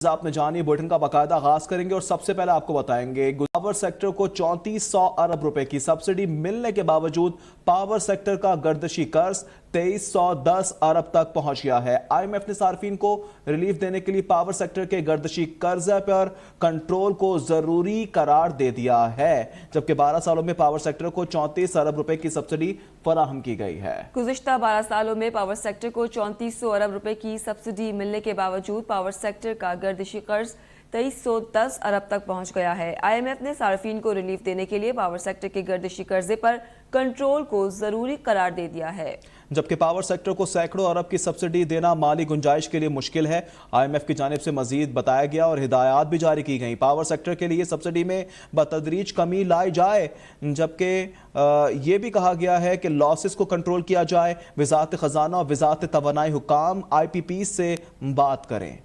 आपने जानी बुलेटिन का बाकायदा आगाज करेंगे और सबसे पहले आपको बताएंगे पावर सेक्टर को 3400 अरब रुपए की सब्सिडी मिलने के बावजूद पावर सेक्टर का गर्दिशी कर्ज 2310 अरब तक पहुंच गया है। आईएमएफ ने सार्फिन को रिलीफ देने के लिए पावर सेक्टर के गर्दिशी कर्ज पर कंट्रोल को जरूरी करार दे दिया है, जबकि 12 सालों में पावर सेक्टर को 34 अरब रुपए की सब्सिडी फराहम की गई है। गुज़िश्ता 12 सालों में पावर सेक्टर को 3400 अरब रुपए की सब्सिडी मिलने के बावजूद पावर सेक्टर का गर्दिशी कर्ज 2310 अरब तक पहुंच गया है। आईएमएफ ने सार्फिन को रिलीफ देने के लिए पावर सेक्टर के गर्दिशी कर्जे पर कंट्रोल को जरूरी करार दे दिया है, जबकि पावर सेक्टर को सैकड़ों अरब की सब्सिडी देना माली गुंजाइश के लिए मुश्किल है। आईएमएफ की जानिब से मजीद बताया गया और हिदायत भी जारी की गई। पावर सेक्टर के लिए सब्सिडी में बतदरीज कमी लाई जाए, जबकि ये भी कहा गया है कि लॉसेस को कंट्रोल किया जाए। वजारत खजाना और वजारत तवानाई हुकाम IPP से बात करें।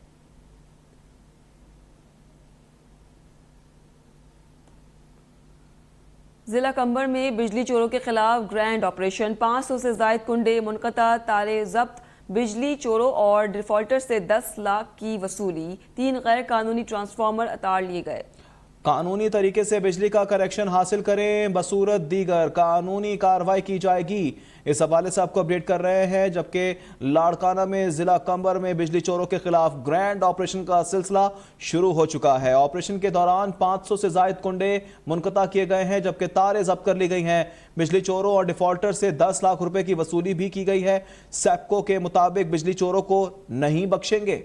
जिला कंबर में बिजली चोरों के खिलाफ ग्रैंड ऑपरेशन, 500 से जायद कुंडे मुनक़ता, तारे जब्त, बिजली चोरों और डिफॉल्टर से 10 लाख की वसूली, 3 गैर कानूनी ट्रांसफार्मर अताड़ लिए गए। कानूनी तरीके से बिजली का कनेक्शन हासिल करें, बसूरत दीगर कानूनी कार्रवाई की जाएगी। इस हवाले से आपको अपडेट कर रहे हैं, जबकि लाड़काना में जिला कंबर में बिजली चोरों के खिलाफ ग्रैंड ऑपरेशन का सिलसिला शुरू हो चुका है। ऑपरेशन के दौरान 500 से जायद कुंडे मुनक़ता किए गए हैं, जबकि तारे जब्त कर ली गई हैं। बिजली चोरों और डिफॉल्टर से 10 लाख रुपए की वसूली भी की गई है। सेप्को के मुताबिक बिजली चोरों को नहीं बख्शेंगे।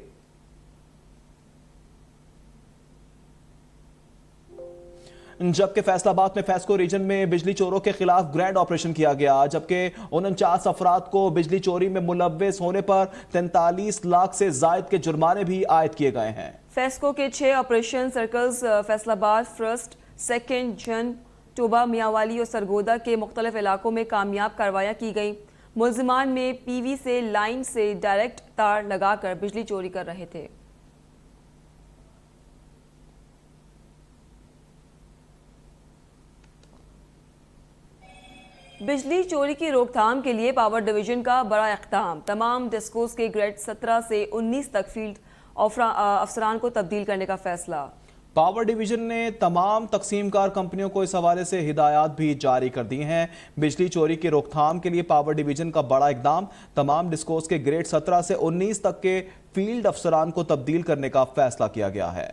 जबकि फैसलाबाद में फैस्को रीजन में बिजली चोरों के खिलाफ ग्रैंड ऑपरेशन किया गया, जबकि 49 अफराद को बिजली चोरी में मुलव्वस होने पर 43 लाख से जायद के जुर्माने भी आयद किए गए हैं। फैस्को के 6 operation circles Faisalabad, first, second, जन, टोबा, मियांवाली और सरगोदा के मुख्तलिफ इलाकों में कामयाब कार्रवाइयाँ की गई। मुलजिमान में PV से लाइन से डायरेक्ट तार लगाकर बिजली चोरी कर रहे थे। बिजली चोरी की रोकथाम के लिए पावर डिवीजन का बड़ा इक़दाम, तमाम डिस्कोस के ग्रेड 17 से 19 तक फील्ड अफसरान को तब्दील करने का फैसला। पावर डिवीजन ने तमाम तकसीमकार कंपनियों को इस हवाले से हिदायत भी जारी कर दी हैं। बिजली चोरी की रोकथाम के लिए पावर डिवीजन का बड़ा इक़दाम, तमाम डिस्कोस के ग्रेड 17 से 19 तक के फील्ड अफसरान को तब्दील करने का फैसला किया गया है।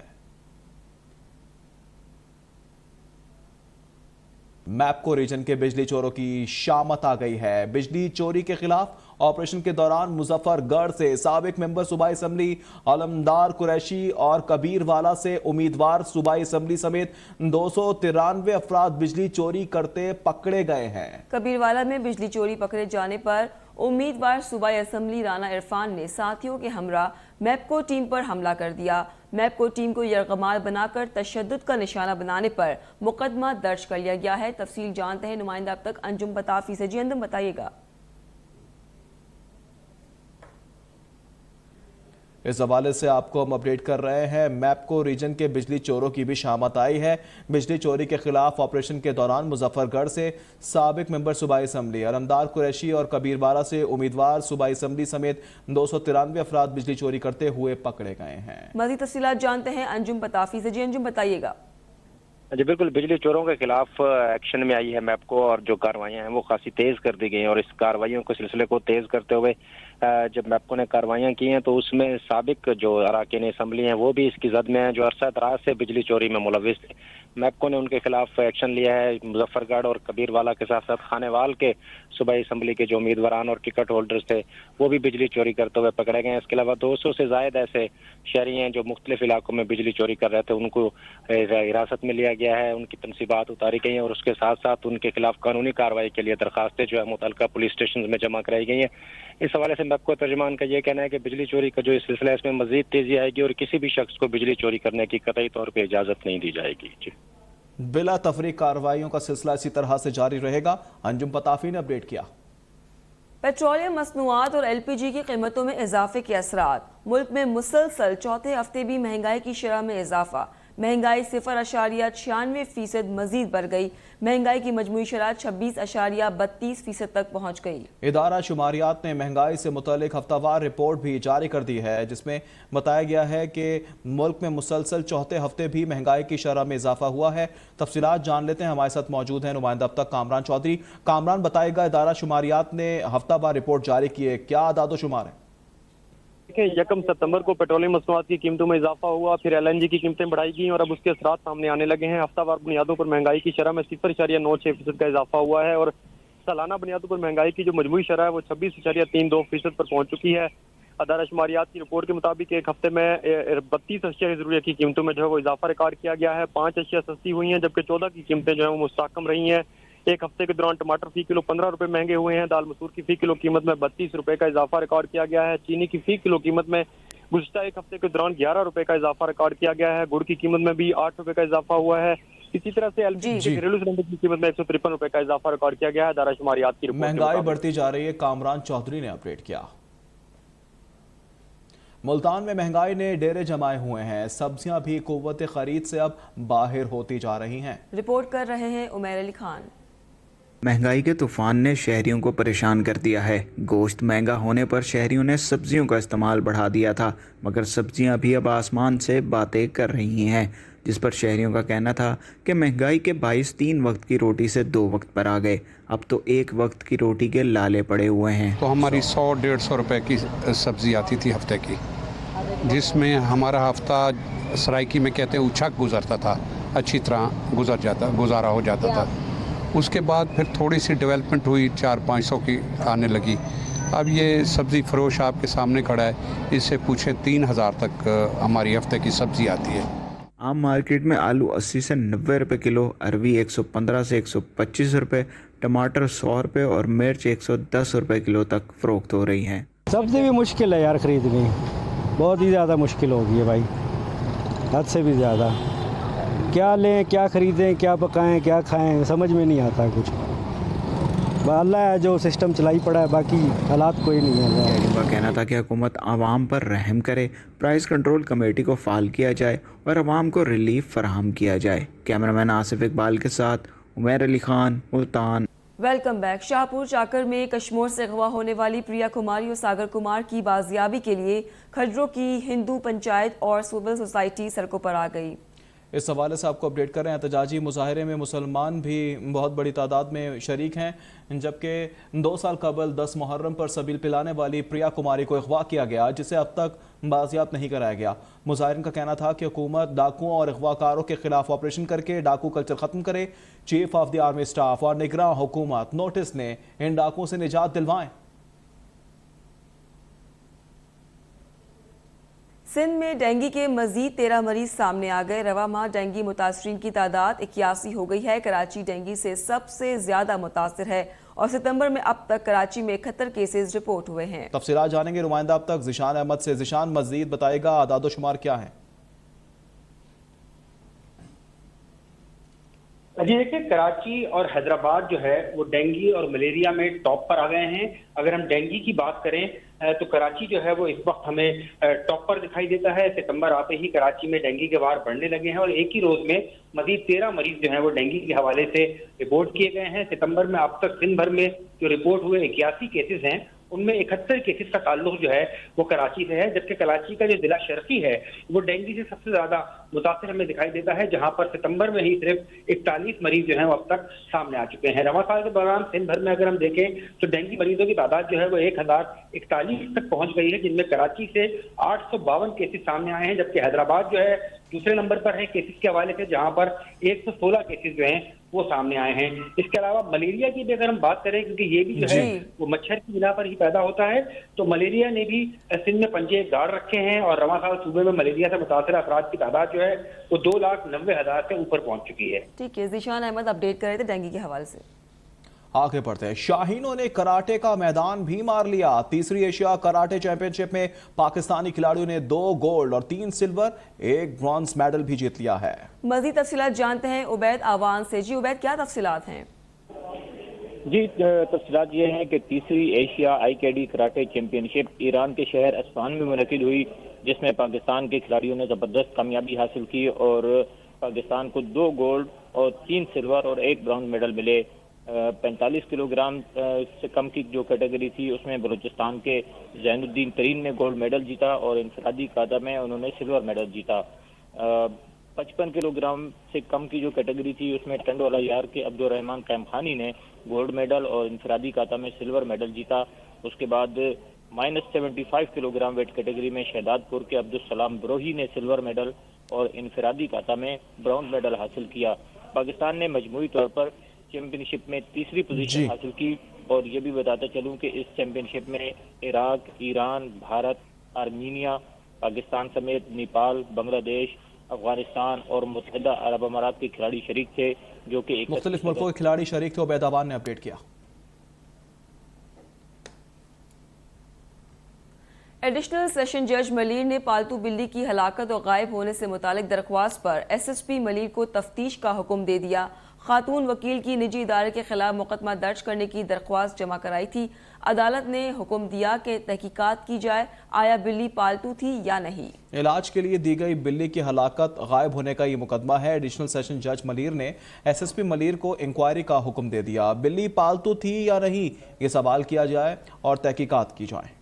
मैपको रीजन के बिजली चोरों की शामत आ गई है। बिजली चोरी के खिलाफ ऑपरेशन के दौरान मुजफ्फरगढ़ से साबिक मेंबर सूबाई असम्बली अलमदार कुरैशी और कबीरवाला से उम्मीदवार सूबाई असम्बली समेत 293 अफराद बिजली चोरी करते पकड़े गए हैं। कबीरवाला में बिजली चोरी पकड़े जाने पर उम्मीदवार सूबाई असम्बली राना इरफान ने साथियों के हमरा मैपको टीम पर हमला कर दिया। मैपको टीम को यरगमाल बनाकर तशद्दुद का निशाना बनाने पर मुकदमा दर्ज कर लिया गया है। तफसील जानते हैं नुमाइंदा अब तक अंजुम बताफी से। जी अंजुम, बताइएगा। इस हवाले से आपको हम अपडेट कर रहे हैं। मैपको रीजन के बिजली चोरों की भी शामत आई है। बिजली चोरी के खिलाफ ऑपरेशन के दौरान मुजफ्फरगढ़ से साबिक मेंबर सूबाई असम्बली अलमदार कुरैशी और कबीरवाला से उम्मीदवार सूबाई असम्बली समेत 293 अफराद बिजली चोरी करते हुए पकड़े गए हैं। मज़ीद तफसीलात जानते हैं अंजुम बताफी से। जी अंजुम, बताइएगा। जी बिल्कुल, बिजली चोरों के खिलाफ एक्शन में आई है मैपको और जो कार्रवाइयाँ हैं वो खासी तेज कर दी गई हैं। और इस कार्रवाइयों के सिलसिले को तेज करते हुए जब मैपको ने कार्रवाइयाँ की हैं तो उसमें साबिक जो अराकीन असम्बली हैं वो भी इसकी जद में हैं, जो अरसा दराज से बिजली चोरी में मुलविस थे। मैपको ने उनके खिलाफ एक्शन लिया है। मुजफ्फरगढ़ और कबीरवाला के साथ साथ खानेवाल के सूबाई असम्बली के जो उम्मीदवारान और टिकट होल्डर्स थे वो भी बिजली चोरी करते हुए पकड़े गए हैं। इसके अलावा 200 से जायद ऐसे शहरी हैं जो मुख्तलिफ इलाकों में बिजली चोरी कर रहे थे, उनको हिरासत में लिया गया है, उनकी तनसीबात उतारी गई हैं और उसके साथ साथ उनके खिलाफ कानूनी कार्रवाई के लिए दरखास्तें जो है मुतल्लिका पुलिस स्टेशन में जमा कराई गई हैं। इस हवाले से मैपको तर्जुमान का ये कहना है कि बिजली चोरी का जो इस सिलसिला है इसमें मजीद तेजी आएगी और किसी भी शख्स को बिजली चोरी करने की कतई तौर पर इजाजत नहीं दी जाएगी। जी, बिला तफरीक कार्रवाइयों का सिलसिला इसी तरह से जारी रहेगा। अंजुम पताफी ने अपडेट किया। पेट्रोलियम मसनूआत और LPG की कीमतों में इजाफे के असरात, मुल्क में मुसलसल चौथे हफ्ते भी महंगाई की शरह में इजाफा। महंगाई 0.96% मजीद बढ़ गई। महंगाई की मजमूई शरह 26.32% तक पहुँच गई। इदारा शुमारियात ने महंगाई से मुतालिक हफ्तावार रिपोर्ट भी जारी कर दी है, जिसमें बताया गया है कि मुल्क में मुसलसल चौथे हफ्ते भी महंगाई की शरह में इजाफा हुआ है। तफसीलात जान लेते हैं, हमारे साथ मौजूद हैं नुमाइंदा अब तक कामरान चौधरी। कामरान, बताएगा इदारा शुमारियात ने हफ्तावार रिपोर्ट जारी की है, क्या आदाद शुमार है? 1 सितंबर को पेट्रोलियम मसनूआत की कीमतों में इजाफा हुआ, फिर LNG की कीमतें बढ़ाई गई और अब उसके असरात सामने आने लगे हैं। हफ्तावार बुनियादों पर महंगाई की शरह में 0.96% का इजाफा हुआ है और सालाना बुनियादों पर महंगाई की जो मजमूई शरह है वो 26.32% पर पहुंच चुकी है। अदारा शुमारियात की रिपोर्ट के मुताबिक एक हफ्ते में 32 अशिया ज़रूरियत की कीमतों में जो है वो इजाफा रिकॉर्ड किया गया है। 5 अशिया सस्ती हुई हैं, जबकि 14 की कीमतें जो है वो मुस्तहकम रही हैं। एक हफ्ते के दौरान टमाटर फी किलो 15 रुपए महंगे हुए हैं। दाल मसूर की फी किलो कीमत में 32 रुपए का इजाफा रिकॉर्ड किया गया है। चीनी की फी किलो कीमत में गुज़श्ता एक हफ्ते के दौरान 11 रुपए का इजाफा रिकॉर्ड किया गया है। गुड़ की कीमत में भी 8 रुपए का इजाफा हुआ है। इसी तरह से LPG घरेलू सिलेंडर की कीमत में 153 रुपए का इजाफा रिकॉर्ड किया गया है। अदारा शुमारियात की रिपोर्ट महंगाई बढ़ती जा रही है, कामरान चौधरी ने अपडेट किया। मुल्तान में महंगाई ने डेरे जमाए हुए हैं, सब्जियां भी कुव्वत खरीद से अब बाहर होती जा रही हैं। रिपोर्ट कर रहे हैं उमैर अली खान। महंगाई के तूफान ने शहरियों को परेशान कर दिया है। गोश्त महंगा होने पर शहरियों ने सब्जियों का इस्तेमाल बढ़ा दिया था, मगर सब्जियां भी अब आसमान से बातें कर रही हैं, जिस पर शहरियों का कहना था कि महंगाई के बाइस 3 वक्त की रोटी से 2 वक्त पर आ गए। अब तो 1 वक्त की रोटी के लाले पड़े हुए हैं। तो हमारी 100-150 रुपए की सब्ज़ी आती थी हफ्ते की, जिसमें हमारा हफ्ता सराइकी में कहते हैं उछक गुजरता था, अच्छी तरह गुजारा हो जाता था। उसके बाद फिर थोड़ी सी डेवलपमेंट हुई, 400-500 की आने लगी। अब ये सब्ज़ी फरोश आपके सामने खड़ा है, इससे पूछे 3000 तक हमारी हफ्ते की सब्ज़ी आती है। आम मार्केट में आलू 80 से 90 रुपए किलो, अरवी 115 से 125 रुपए, टमाटर 100 रुपए और मिर्च 110 रुपए किलो तक फरोख्त हो रही हैं। सब्ज़ी भी मुश्किल है यार खरीदनी, बहुत ही ज़्यादा मुश्किल हो गई है भाई, हद से भी ज़्यादा। क्या लें, क्या ख़रीदें, क्या पकाएं, क्या खाएं, समझ में नहीं आता कुछ। अल्लाह है जो सिस्टम चलाई पड़ा है, बाकी हालात कोई नहीं है। शहरियों का कहना था कि हुकूमत आवाम पर रहम करे, प्राइस कंट्रोल कमेटी को फाल किया जाए और आवाम को रिलीफ फराहम किया जाए। कैमरामैन आसिफ इकबाल के साथ उमैर अली खान, मुल्तान। Welcome back. शाहपुर चाकर में कश्मीर से अगवा होने वाली प्रिया कुमारी और सागर कुमार की बाजियाबी के लिए खड्रों की हिंदू पंचायत और सिविल सोसाइटी सड़कों पर आ गई। इस हवाले से आपको अपडेट कर रहे हैं। एहतजाजी मुजाहरे में मुसलमान भी बहुत बड़ी तादाद में शरीक हैं, जबकि 2 साल कबल 10 मुहर्रम पर सबील पिलाने वाली प्रिया कुमारी को अगवा किया गया, जिसे अब तक बाजियाब नहीं कराया गया। मुजाहिरीन का कहना था कि हुकूमत डाकुओं और अगवाकारों के खिलाफ ऑपरेशन करके डाकू कल्चर खत्म करे। Chief of the army staff और निगरान हुकूमत नोटिस ने इन डाकुओं से निजात दिलवाएं। सिंध में डेंगू के मजीद 13 मरीज सामने आ गए। रवा माह डेंगू मुतासरीन की तादाद 81 हो गई है। कराची डेंगू से सबसे ज्यादा मुतासर है और सितंबर में अब तक कराची में 71 केसेस रिपोर्ट हुए हैं। तफसीलात जानेंगे नुमाइंदा अब तक ज़िशान अहमद से। ज़िशान, मजीद बताएगा आदादो शुमार क्या है? जी देखिए, कराची और हैदराबाद जो है वो डेंगू और मलेरिया में टॉप पर आ गए हैं। अगर हम डेंगू की बात करें तो कराची जो है वो इस वक्त हमें टॉप पर दिखाई देता है। सितंबर आते ही कराची में डेंगू के वार बढ़ने लगे हैं और एक ही रोज में मजीद 13 मरीज जो हैं वो डेंगू के हवाले से रिपोर्ट किए गए हैं। सितंबर में अब तक दिन भर में जो रिपोर्ट हुए 81 केसेस हैं, उनमें 71 केसेस का ताल्लुक जो है वो कराची से है, जबकि कराची का जो जिला शर्की है वो डेंगू से सबसे ज्यादा मुतासर हमें दिखाई देता है, जहां पर सितंबर में ही सिर्फ 41 मरीज जो हैं वो अब तक सामने आ चुके हैं। रवा साल के दौरान दिन भर में अगर हम देखें तो डेंगू मरीजों की तादाद जो है वो 1041 तक पहुंच गई है, जिनमें कराची से 852 केसेस सामने आए हैं, जबकि हैदराबाद जो है दूसरे नंबर पर है केसेस के हवाले से, जहां पर 116 केसेस जो हैं वो सामने आए हैं। इसके अलावा मलेरिया की भी अगर हम बात करें, क्योंकि ये भी जो है वो मच्छर की बिना पर ही पैदा होता है, तो मलेरिया ने भी सिंध में पंजे गाड़ रखे हैं और रवा साल सूबे में मलेरिया से मुतासर अफराद की तादाद जो है वो 2,90,000 से ऊपर पहुंच चुकी है। ठीक है, ज़िशान अहमद अपडेट कर रहे थे डेंगू के हवाले से। आगे बढ़ते हैं। शाहीनों ने कराटे का मैदान भी मार लिया। तीसरी एशिया कराटे चैंपियनशिप में पाकिस्तानी खिलाड़ियों ने 2 गोल्ड और 3 सिल्वर, 1 ब्रॉन्ज मेडल भी जीत लिया है। मजीद तफसीलात जानते हैं उबैद आवान से। जी उबैद, क्या तफसीलात हैं? जी, तफसीलात ये हैं कि तीसरी Asia IKD karate championship Iran के शहर अस्फहान में मुनक़िद हुई, جس میں پاکستان کے کھلاڑیوں نے زبردست کامیابی حاصل کی اور پاکستان کو 2 گولڈ اور 3 سلور اور 1 برونز میڈل ملے۔ 45 کلو گرام سے کم کی جو کیٹیگری تھی اس میں بلوچستان کے زین الدین ترین نے گولڈ میڈل جیتا اور انفرادی قاعدہ میں انہوں نے سلور میڈل جیتا۔ 55 کلو گرام سے کم کی جو کیٹیگری تھی اس میں ٹنڈو العیار کے عبدالرحمان قیم خانی نے گولڈ میڈل اور انفرادی قاعدہ میں سلور میڈل جیتا۔ اس کے بعد -75 کلو گرام ویٹ کیٹیگری میں شہداد پور کے عبدالسلام بروہی نے سلور میڈل اور انفرادی قاعدہ میں برونز میڈل حاصل کیا۔ پاکستان نے مجموعی طور پر چیمپئن شپ میں تیسری پوزیشن حاصل کی، اور یہ بھی بتاتا چلوں کہ اس چیمپئن شپ میں عراق، ایران، بھارت، آرمینیا، پاکستان سمیت نیپال، بنگلہ دیش، افغانستان اور متحدہ عرب امارات کے کھلاڑی شریک تھے، جو کہ مختلف ملکوں کے کھلاڑی شریک تھے۔ عبید آباد نے اپڈیٹ کیا۔ ایڈیشنل سیشن جج ملیر نے پالتو بلی کی ہلاکت اور غائب ہونے سے متعلق درخواست پر SSP ملیر کو تفتیش کا حکم دے دیا۔ خاتون وکیل کی نجی ادارے کے خلاف مقدمہ درج کرنے کی درخواست جمع کرائی تھی۔ عدالت نے حکم دیا کہ تحقیقات کی جائے آیا بلی پالتو تھی یا نہیں۔ علاج کے لیے دی گئی بلی کی ہلاکت غائب ہونے کا یہ مقدمہ ہے۔ ایڈیشنل سیشن جج ملیر نے SSP ملیر کو انکوائری کا حکم دے دیا۔ بلی پالتو تھی یا نہیں یہ سوال کیا جائے اور تحقیقات کی جائیں۔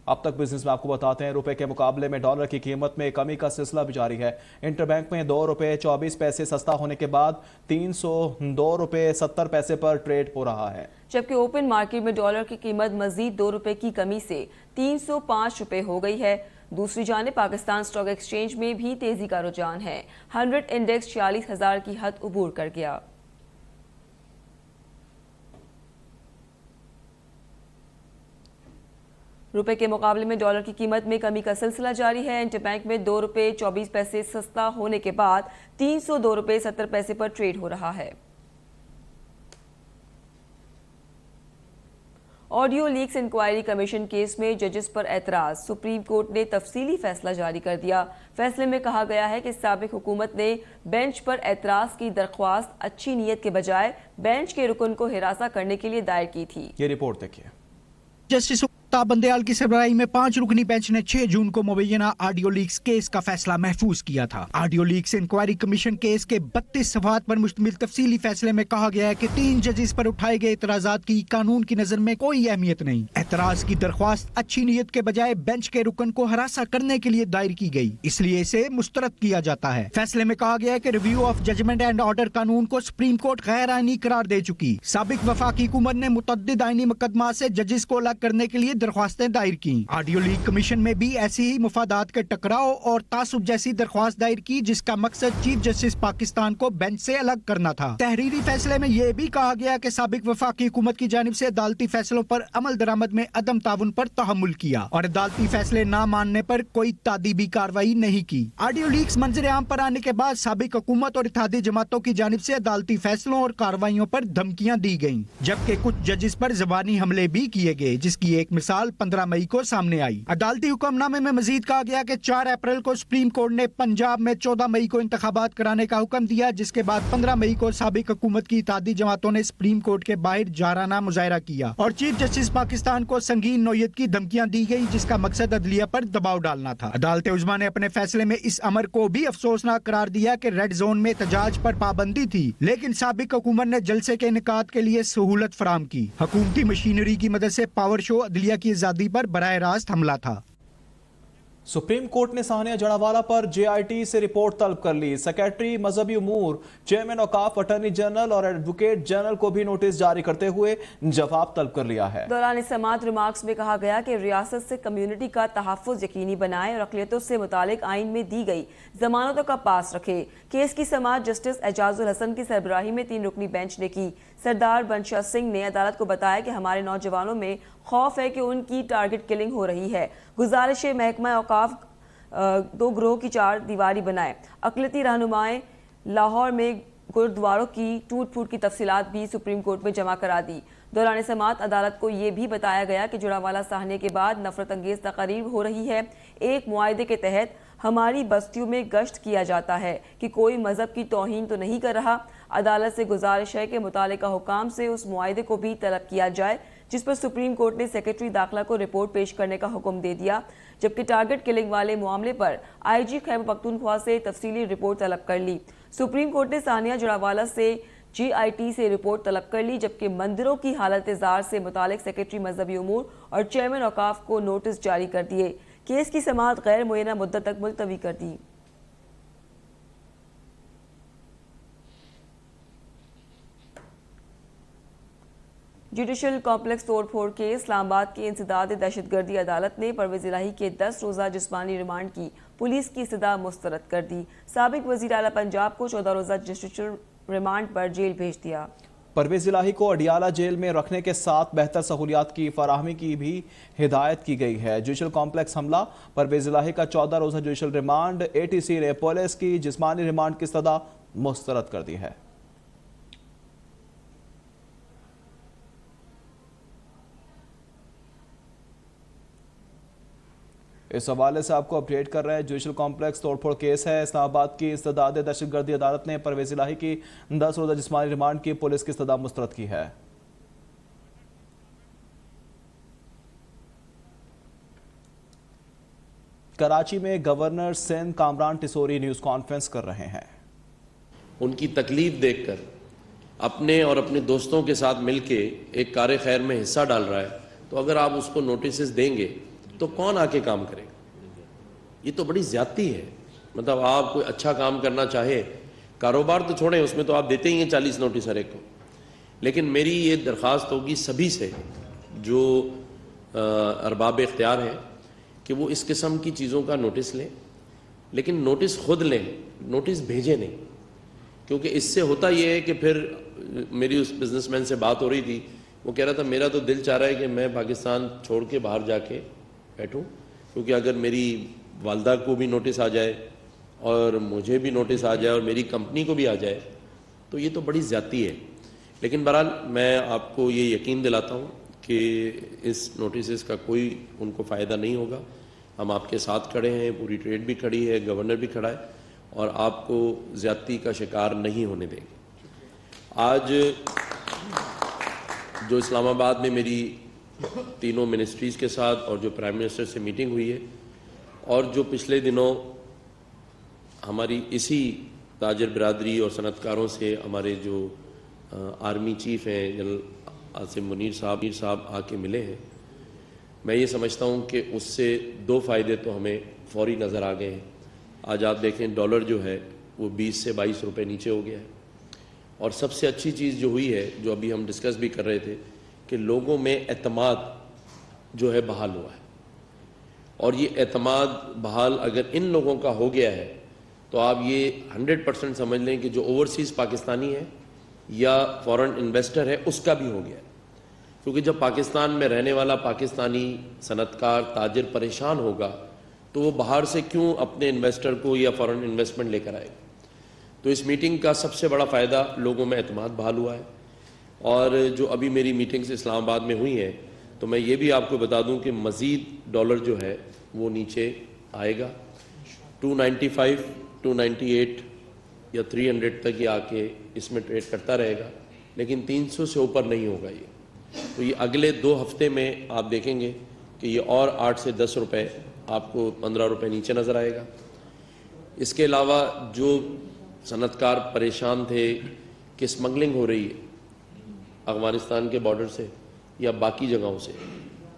اب تک بزنس میں آپ کو بتاتے ہیں روپے کے مقابلے میں ڈالر کی قیمت میں کمی کا سلسلہ بھی جاری ہے۔ انٹر بینک میں 2 روپے 24 پیسے سستا ہونے کے بعد 302 روپے 70 پیسے پر ٹریڈ ہو رہا ہے، جبکہ اوپن مارکیٹ میں ڈالر کی قیمت مزید 2 روپے کی کمی سے 305 روپے ہو گئی ہے۔ دوسری جانب پاکستان اسٹاک ایکسچینج میں بھی تیزی کا رجحان ہے۔ 100 انڈیکس 46,000 کی حد عبور کر گیا۔ روپے کے مقابلے میں ڈالر کی قیمت میں کمی کا سلسلہ جاری ہے۔ انٹر بینک میں 2 روپے 24 پیسے سستا ہونے کے بعد 302 روپے 70 پیسے پر ٹریڈ ہو رہا ہے۔ Audio leaks inquiry commission case میں ججز پر اعتراض، سپریم کورٹ نے تفصیلی فیصلہ جاری کر دیا۔ فیصلے میں کہا گیا ہے کہ سابق حکومت نے بینچ پر اعتراض کی درخواست اچھی نیت کے بجائے بینچ کے رکن کو ہراساں کرنے کے لیے دائر کی تھی۔ یہ رپورٹ دیکھیے۔ جسٹس بندیال کی سربراہی میں 5 رکنی بینچ نے 6 جون کو مبینہ آڈیو لیکس کیس کا فیصلہ محفوظ کیا تھا۔ Audio leaks inquiry commission case کے 32 صفحات پر مشتمل تفصیلی فیصلے میں کہا گیا ہے کہ 3 ججز پر اٹھائے گئے اعتراضات کی قانون کی نظر میں کوئی اہمیت نہیں۔ اعتراض کی درخواست اچھی نیت کے بجائے بینچ کے رکن کو ہراساں کرنے کے لیے دائر کی گئی، اس لیے اسے مسترد کیا جاتا ہے۔ فیصلے میں کہا گیا ہے کہ review of judgment and order قانون کو سپریم کورٹ غیر آئینی قرار دے چکی۔ سابق وفاقی حکومت نے متعدد آئینی مقدمات سے ججز کو الگ کرنے کے لیے درخواستیں دائر کی۔ آڈیو لیک کمیشن میں بھی ایسی ہی مفادات کے ٹکراؤ اور تعصب جیسی درخواست دائر کی، جس کا مقصد چیف جسٹس پاکستان کو بینچ سے الگ کرنا تھا۔ تحریری فیصلے میں یہ بھی کہا گیا کہ سابق وفاقی حکومت کی جانب سے عدالتی فیصلوں پر عمل درآمد میں عدم تعاون پر تحمل کیا اور عدالتی فیصلے نہ ماننے پر کوئی تعدیبی کارروائی نہیں کی۔ آڈیو لیکس منظر عام پر آنے کے بعد سابق حکومت اور اتحادی جماعتوں کی جانب سے عدالتی فیصلوں اور کارروائیوں پر دھمکیاں دی گئیں، جبکہ کچھ ججز پر زبانی حملے بھی کیے گئے، جس کی ایک مثال 15 مئی کو سامنے آئی۔ عدالتی حکم نامے میں مزید کہا گیا کہ 4 اپریل کو سپریم کورٹ نے پنجاب میں 14 مئی کو انتخابات کرانے کا حکم دیا، جس کے بعد 15 مئی کو سابق حکومت کی اتحادی جماعتوں نے سپریم کورٹ کے باہر جارحانہ مظاہرہ کیا اور چیف جسٹس پاکستان کو سنگین نوعیت کی دھمکیاں دی گئی، جس کا مقصد عدلیہ پر دباؤ ڈالنا تھا۔ عدالت عظمیٰ نے اپنے فیصلے میں اس امر کو بھی افسوسناک قرار دیا کہ ریڈ زون میں احتجاج پر پابندی تھی، لیکن سابق حکومت نے جلسے کے انعقاد کے لیے سہولت فراہم کی۔ حکومتی مشینری کی مدد سے پاور شو عدلیہ کی آزادی پر براہ راست حملہ تھا۔ سپریم کورٹ نے ثانیہ جڑاوالا پر JIT سے رپورٹ طلب کر لی۔ سیکریٹری مذہبی امور، چیئرمین اوقاف، اٹارنی جنرل اور ایڈوکیٹ جنرل کو بھی نوٹس جاری کرتے ہوئے جواب طلب کر لیا ہے۔ دوران سماعت ریمارکس میں کہا گیا کہ ریاست سے کمیونٹی کا تحفظ یقینی بنائے اور اقلیتوں سے متعلق آئین میں دی گئی ضمانتوں کا پاس رکھے۔ کیس کی سماعت جسٹس اعجاز الحسن کی سربراہی میں 3 رکنی بینچ نے کی۔ سردار بنشا سنگھ نے عدالت کو بتایا کہ ہمارے نوجوانوں میں خوف ہے کہ ان کی ٹارگٹ کلنگ ہو رہی ہے۔ گزارش محکمہ اوقاف 2 گروہ کی 4 دیواری بنائے۔ اقلیتی رہنمائیں لاہور میں گردواروں کی ٹوٹ پھوٹ کی تفصیلات بھی سپریم کورٹ میں جمع کرا دی۔ دوران سماعت عدالت کو یہ بھی بتایا گیا کہ جڑاوالا سانحے کے بعد نفرت انگیز تقاریر ہو رہی ہے۔ ایک معاہدے کے تحت ہماری بستیوں میں گشت کیا جاتا ہے کہ کوئی مذہب کی توہین تو نہیں کر رہا۔ عدالت سے گزارش ہے کہ متعلقہ حکام سے اس معاہدے کو بھی طلب کیا جائے جس پر سپریم کورٹ نے سیکرٹری داخلہ کو رپورٹ پیش کرنے کا حکم دے دیا، جبکہ ٹارگٹ کلنگ والے معاملے پر آئی جی خیبر پختونخوا سے تفصیلی رپورٹ طلب کر لی۔ سپریم کورٹ نے ثانیہ جڑاوالا سے جی آئی ٹی سے رپورٹ طلب کر لی، جبکہ مندروں کی حالت زار سے متعلق سیکرٹری مذہبی امور اور چیئرمین اوقاف کو نوٹس جاری کر دیے۔ کیس کی سماعت غیر معینہ مدت تک ملتوی کر دی۔ جوڈیشل کمپلیکس توڑ پھوڑ کے اسلام آباد کی انسداد دہشت گردی عدالت نے پرویز الہی کے 10 روزہ جسمانی ریمانڈ کی پولیس کی استدعا مسترد کر دی۔ سابق وزیر اعلیٰ پنجاب کو 14 روزہ جوڈیشل ریمانڈ پر جیل بھیج دیا۔ پرویز الہی کو اڈیالہ جیل میں رکھنے کے ساتھ بہتر سہولیات کی فراہمی کی بھی ہدایت کی گئی ہے۔ جوڈیشل کمپلیکس حملہ، پرویز الہی کا 14 روزہ judicial remand, A T C نے پولیس کی جسمانی ریمانڈ کی استدعا مسترد کر دی ہے۔ اس حوالے سے آپ کو اپڈیٹ کر رہے ہیں۔ جوڈیشل کمپلیکس توڑ پھوڑ کیس ہے۔ اسلام آباد کی استداد دہشت گردی عدالت نے پرویز الہی کی 10 روزہ جسمانی ریمانڈ کی پولیس کی استدعا مسترد کی ہے۔ کراچی میں governor Sindh Kamran Tessori news conference کر رہے ہیں۔ ان کی تکلیف دیکھ کر اپنے اور اپنے دوستوں کے ساتھ مل کے ایک کار خیر میں حصہ ڈال رہا ہے، تو اگر آپ اس کو نوٹسز دیں گے تو کون آ کے کام کرے گا؟ یہ تو بڑی زیادتی ہے۔ مطلب آپ کوئی اچھا کام کرنا چاہے، کاروبار تو چھوڑیں، اس میں تو آپ دیتے ہی ہیں 40 نوٹس ہر ایک کو، لیکن میری یہ درخواست ہوگی سبھی سے جو ارباب اختیار ہیں کہ وہ اس قسم کی چیزوں کا نوٹس لیں، لیکن نوٹس خود لیں، نوٹس بھیجیں نہیں، کیونکہ اس سے ہوتا یہ ہے کہ پھر میری اس بزنس مین سے بات ہو رہی تھی، وہ کہہ رہا تھا میرا تو دل چاہ رہا ہے کہ میں پاکستان چھوڑ کے باہر جا کے بیٹھوں، کیونکہ اگر میری والدہ کو بھی نوٹس آ جائے اور مجھے بھی نوٹس آ جائے اور میری کمپنی کو بھی آ جائے تو یہ تو بڑی زیادتی ہے۔ لیکن بہرحال میں آپ کو یہ یقین دلاتا ہوں کہ اس نوٹسز کا کوئی ان کو فائدہ نہیں ہوگا۔ ہم آپ کے ساتھ کھڑے ہیں، پوری ٹریڈ بھی کھڑی ہے، گورنر بھی کھڑا ہے، اور آپ کو زیادتی کا شکار نہیں ہونے دیں گے۔ آج جو اسلام آباد میں میری تینوں منسٹریز کے ساتھ اور جو پرائم منسٹر سے میٹنگ ہوئی ہے، اور جو پچھلے دنوں ہماری اسی تاجر برادری اور صنعت کاروں سے ہمارے جو آرمی چیف ہیں جنرل عاصم منیر صاحب آ کے ملے ہیں، میں یہ سمجھتا ہوں کہ اس سے 2 فائدے تو ہمیں فوری نظر آ گئے ہیں۔ آج آپ دیکھیں ڈالر جو ہے وہ 20 سے 22 روپے نیچے ہو گیا ہے، اور سب سے اچھی چیز جو ہوئی ہے، جو ابھی ہم ڈسکس بھی کر رہے تھے، کہ لوگوں میں اعتماد جو ہے بحال ہوا ہے، اور یہ اعتماد بحال اگر ان لوگوں کا ہو گیا ہے تو آپ یہ 100% سمجھ لیں کہ جو اوورسیز پاکستانی ہے یا فورن انویسٹر ہے اس کا بھی ہو گیا ہے، کیونکہ جب پاکستان میں رہنے والا پاکستانی صنعت کار تاجر پریشان ہوگا تو وہ باہر سے کیوں اپنے انویسٹر کو یا فورن انویسٹمنٹ لے کر آئے گا۔ تو اس میٹنگ کا سب سے بڑا فائدہ لوگوں میں اعتماد بحال ہوا ہے، اور جو ابھی میری میٹنگز اسلام آباد میں ہوئی ہیں تو میں یہ بھی آپ کو بتا دوں کہ مزید ڈالر جو ہے وہ نیچے آئے گا، 295 298 یا 300 تک یہ آ کے اس میں ٹریڈ کرتا رہے گا، لیکن 300 سے اوپر نہیں ہوگا یہ۔ تو یہ اگلے 2 ہفتے میں آپ دیکھیں گے کہ یہ اور 8 سے 10 روپے آپ کو 15 روپے نیچے نظر آئے گا۔ اس کے علاوہ جو صنعت کار پریشان تھے کہ اسمگلنگ ہو رہی ہے افغانستان کے بارڈر سے یا باقی جگہوں سے،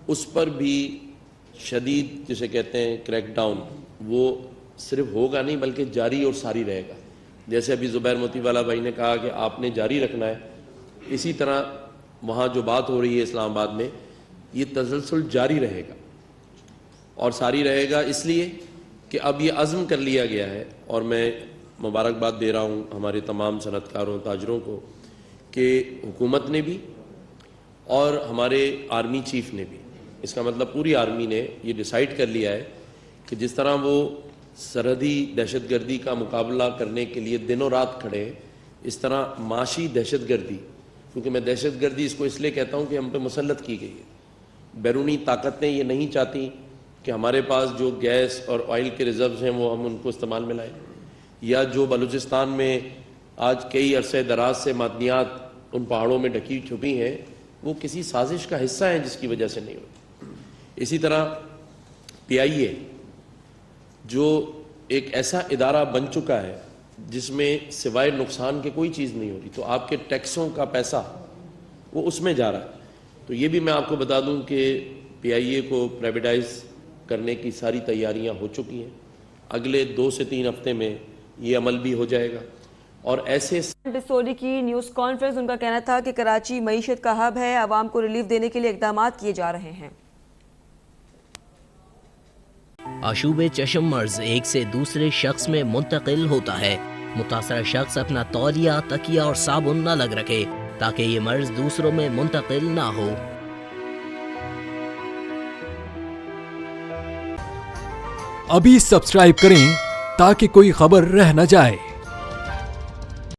اس پر بھی شدید جسے کہتے ہیں کریک ڈاؤن وہ صرف ہوگا نہیں بلکہ جاری اور ساری رہے گا۔ جیسے ابھی زبیر موتی والا بھائی نے کہا کہ آپ نے جاری رکھنا ہے، اسی طرح وہاں جو بات ہو رہی ہے اسلام آباد میں یہ تسلسل جاری رہے گا اور ساری رہے گا، اس لیے کہ اب یہ عزم کر لیا گیا ہے، اور میں مبارکباد دے رہا ہوں ہمارے تمام صنعت کاروں تاجروں کو کہ حکومت نے بھی اور ہمارے آرمی چیف نے بھی، اس کا مطلب پوری آرمی نے یہ ڈیسائیڈ کر لیا ہے کہ جس طرح وہ سرحدی دہشت گردی کا مقابلہ کرنے کے لیے دن و رات کھڑے ہیں، اس طرح معاشی دہشت گردی، کیونکہ میں دہشت گردی اس کو اس لیے کہتا ہوں کہ ہم پہ مسلط کی گئی ہے۔ بیرونی طاقتیں یہ نہیں چاہتی کہ ہمارے پاس جو گیس اور آئل کے ریزروز ہیں وہ ہم ان کو استعمال میں لائیں، یا جو بلوچستان میں آج کئی عرصے دراز سے معدنیات ان پہاڑوں میں ڈھکی چھپی ہیں، وہ کسی سازش کا حصہ ہیں جس کی وجہ سے نہیں ہوتی. اسی طرح PIA جو ایک ایسا ادارہ بن چکا ہے جس میں سوائے نقصان کے کوئی چیز نہیں ہو رہی, تو آپ کے ٹیکسوں کا پیسہ وہ اس میں جا رہا ہے. تو یہ بھی میں آپ کو بتا دوں کہ PIA کو پرائیویٹائز کرنے کی ساری تیاریاں ہو چکی ہیں. اگلے 2 سے 3 ہفتے میں یہ عمل بھی ہو جائے گا. اور ایسے ڈسوری کی نیوز کانفرنس, ان کا کہنا تھا کہ کراچی معیشت کا ہب ہے, عوام کو ریلیف دینے کے لیے اقدامات کیے جا رہے ہیں. آشوب چشم مرض ایک سے دوسرے شخص میں منتقل ہوتا ہے. متاثرہ شخص اپنا تولیہ, تکیہ اور صابن نہ لگ رکھے تاکہ یہ مرض دوسروں میں منتقل نہ ہو. ابھی سبسکرائب کریں تاکہ کوئی خبر رہ نہ جائے.